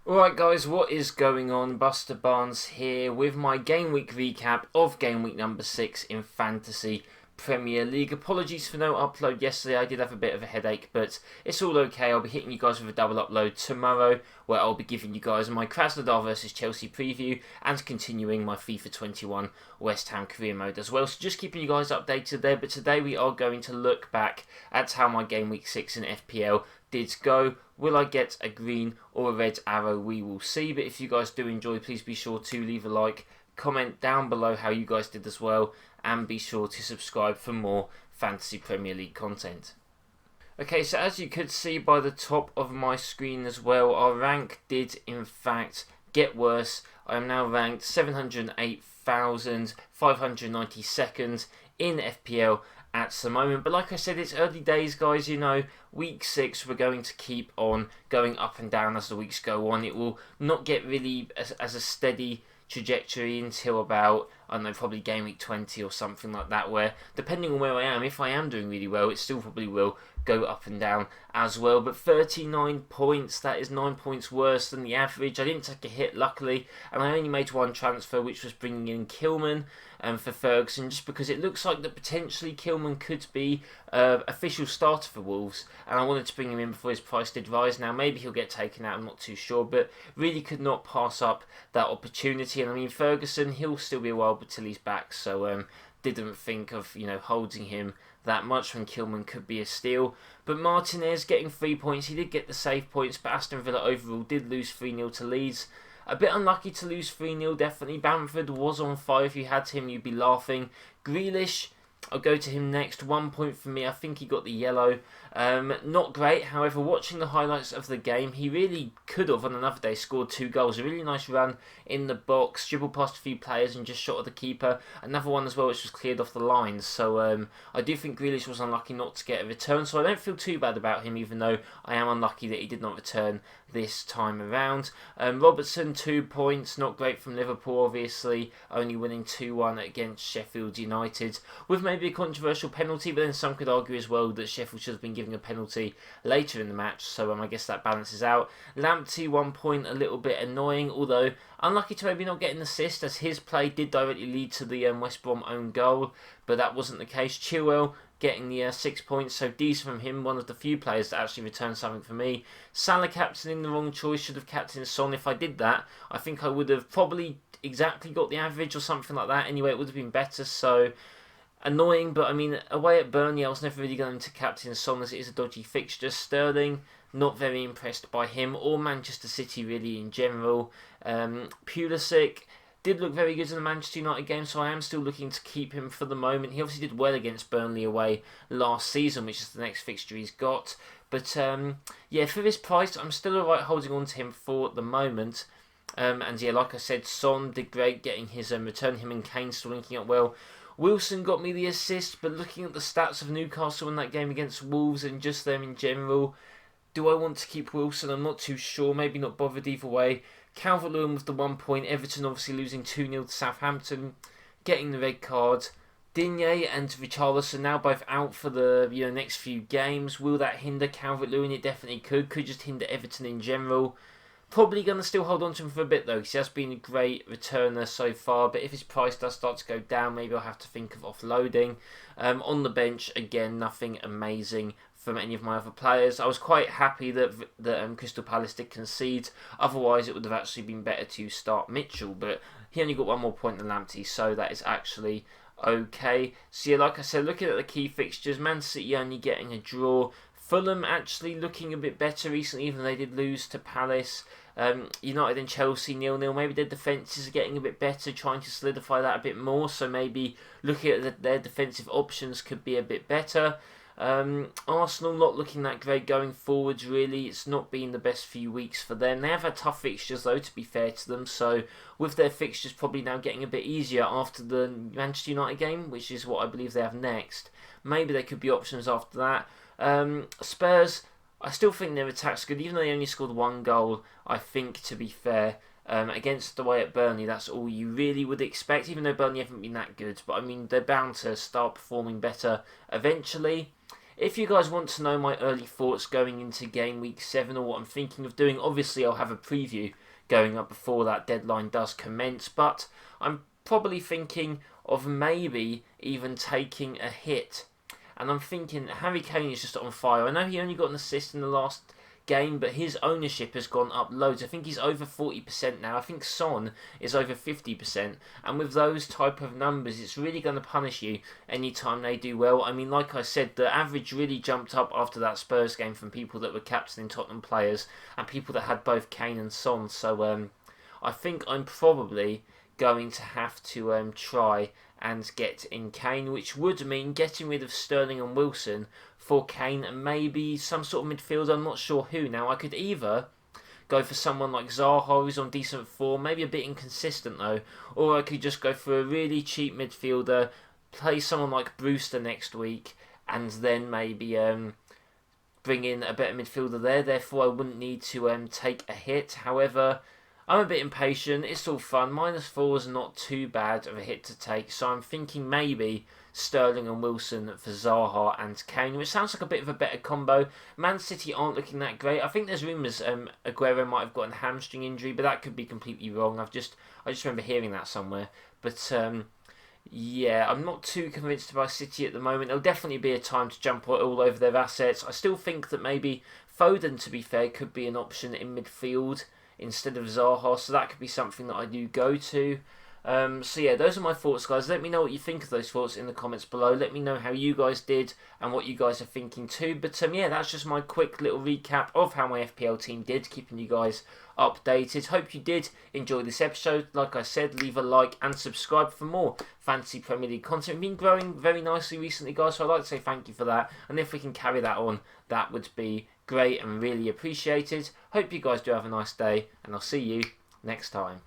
Alright guys, what is going on? BusterBarnes here with my Game Week recap of Game Week number 6 in Fantasy Premier League. Apologies for no upload yesterday, I did have a bit of a headache, but it's all okay. I'll be hitting you guys with a double upload tomorrow, where I'll be giving you guys my Krasnodar vs Chelsea preview and continuing my FIFA 21 West Ham career mode as well. So just keeping you guys updated there, but today we are going to look back at how my Game Week 6 in FPL did go. Will I get a green or a red arrow? We will see. But if you guys do enjoy, please be sure to leave a like, comment down below how you guys did as well, and be sure to subscribe for more Fantasy Premier League content. Okay, so as you could see by the top of my screen as well, our rank did in fact get worse. I am now ranked 708,592nd in FPL at the moment, but like I said, it's early days guys. You know, week 6 we're going to keep on going up and down as the weeks go on. It will not get really as a steady trajectory until about, I don't know, probably game week 20 or something like that, where depending on where I am, if I am doing really well, it still probably will go up and down as well. But 39 points, that is 9 points worse than the average. I didn't take a hit luckily, and I only made one transfer, which was bringing in Kilman for Ferguson, just because it looks like that potentially Kilman could be official starter for Wolves, and I wanted to bring him in before his price did rise. Now maybe he'll get taken out, I'm not too sure, but really could not pass up that opportunity. And I mean, Ferguson, he'll still be a while until he's back, so didn't think of, you know, holding him that much when Kilman could be a steal. But Martinez getting 3 points, he did get the save points, but Aston Villa overall did lose 3-0 to Leeds. A bit unlucky to lose 3-0, definitely. Bamford was on fire. If you had him, you'd be laughing. Grealish, I'll go to him next. 1 point for me. I think he got the yellow. Not great. However, watching the highlights of the game, he really could have on another day scored 2 goals. A really nice run in the box, dribbled past a few players and just shot at the keeper. Another one as well, which was cleared off the lines. So I do think Grealish was unlucky not to get a return. So I don't feel too bad about him, even though I am unlucky that he did not return this time around. Robertson, 2 points. Not great from Liverpool, obviously. Only winning 2-1 against Sheffield United, with maybe a controversial penalty, but then some could argue as well that Sheffield should have been given a penalty later in the match, so I guess that balances out. Lamptey, 1 point, a little bit annoying, although unlucky to maybe not get an assist, as his play did directly lead to the West Brom own goal, but that wasn't the case. Chilwell getting the 6 points, so decent from him, one of the few players that actually returned something for me. Salah captaining the wrong choice, should have captained Son. If I did that, I think I would have probably exactly got the average or something like that. Anyway, it would have been better, so annoying. But I mean, away at Burnley, I was never really going to captain Son as it is a dodgy fixture. Sterling, not very impressed by him, or Manchester City really in general. Pulisic did look very good in the Manchester United game, so I am still looking to keep him for the moment. He obviously did well against Burnley away last season, which is the next fixture he's got. But yeah, for this price, I'm still alright holding on to him for the moment. And yeah, like I said, Son did great getting his return. Him and Kane still linking up well. Wilson got me the assist, but looking at the stats of Newcastle in that game against Wolves and just them in general, do I want to keep Wilson? I'm not too sure. Maybe not bothered either way. Calvert-Lewin with the 1 point. Everton obviously losing 2-0 to Southampton, getting the red card. Digne and Richarlison now both out for the next few games. Will that hinder Calvert-Lewin? It definitely could. Could just hinder Everton in general. Probably going to still hold on to him for a bit though, because he has been a great returner so far. But if his price does start to go down, maybe I'll have to think of offloading. On the bench, again, nothing amazing from any of my other players. I was quite happy that Crystal Palace did concede. Otherwise, it would have actually been better to start Mitchell. But he only got 1 more point than Lamptey, so that is actually okay. So yeah, like I said, looking at the key fixtures, Man City only getting a draw. Fulham actually looking a bit better recently, even though they did lose to Palace. United and Chelsea 0-0. Maybe their defences are getting a bit better, trying to solidify that a bit more. So maybe looking at their defensive options could be a bit better. Arsenal not looking that great going forwards, really. It's not been the best few weeks for them. They have had tough fixtures, though, to be fair to them. So with their fixtures probably now getting a bit easier after the Manchester United game, which is what I believe they have next, maybe there could be options after that. Spurs, I still think their attack's good, even though they only scored 1 goal. I think, to be fair, against the way at Burnley, that's all you really would expect, even though Burnley haven't been that good. But I mean, they're bound to start performing better eventually. if you guys want to know my early thoughts going into game week 7 or what I'm thinking of doing, obviously I'll have a preview going up before that deadline does commence, but I'm probably thinking of maybe even taking a hit. And I'm thinking Harry Kane is just on fire. I know he only got an assist in the last game, but his ownership has gone up loads. I think he's over 40% now. I think Son is over 50%. And with those type of numbers, it's really going to punish you anytime they do well. I mean, like I said, the average really jumped up after that Spurs game from people that were captaining Tottenham players and people that had both Kane and Son. So I think I'm probably going to have to try and get in Kane, which would mean getting rid of Sterling and Wilson for Kane and maybe some sort of midfielder. I'm not sure who. Now, I could either go for someone like Zaha, who's on decent form, maybe a bit inconsistent though, or I could just go for a really cheap midfielder, play someone like Brewster next week, and then maybe bring in a better midfielder there. Therefore, I wouldn't need to take a hit. However, I'm a bit impatient. It's all fun. -4 is not too bad of a hit to take. So I'm thinking maybe Sterling and Wilson for Zaha and Kane, which sounds like a bit of a better combo. Man City aren't looking that great. I think there's rumours Aguero might have got a hamstring injury, but that could be completely wrong. I just remember hearing that somewhere. But yeah, I'm not too convinced by City at the moment. There'll definitely be a time to jump all over their assets. I still think that maybe Foden, to be fair, could be an option in midfield instead of Zaha, so that could be something that I do go to. So yeah, those are my thoughts, guys. Let me know what you think of those thoughts in the comments below. Let me know how you guys did and what you guys are thinking too. But yeah, that's just my quick little recap of how my FPL team did, keeping you guys updated. Hope you did enjoy this episode. Like I said, leave a like and subscribe for more Fantasy Premier League content. We've been growing very nicely recently, guys, so I'd like to say thank you for that. And if we can carry that on, that would be great and really appreciated. Hope you guys do have a nice day, and I'll see you next time.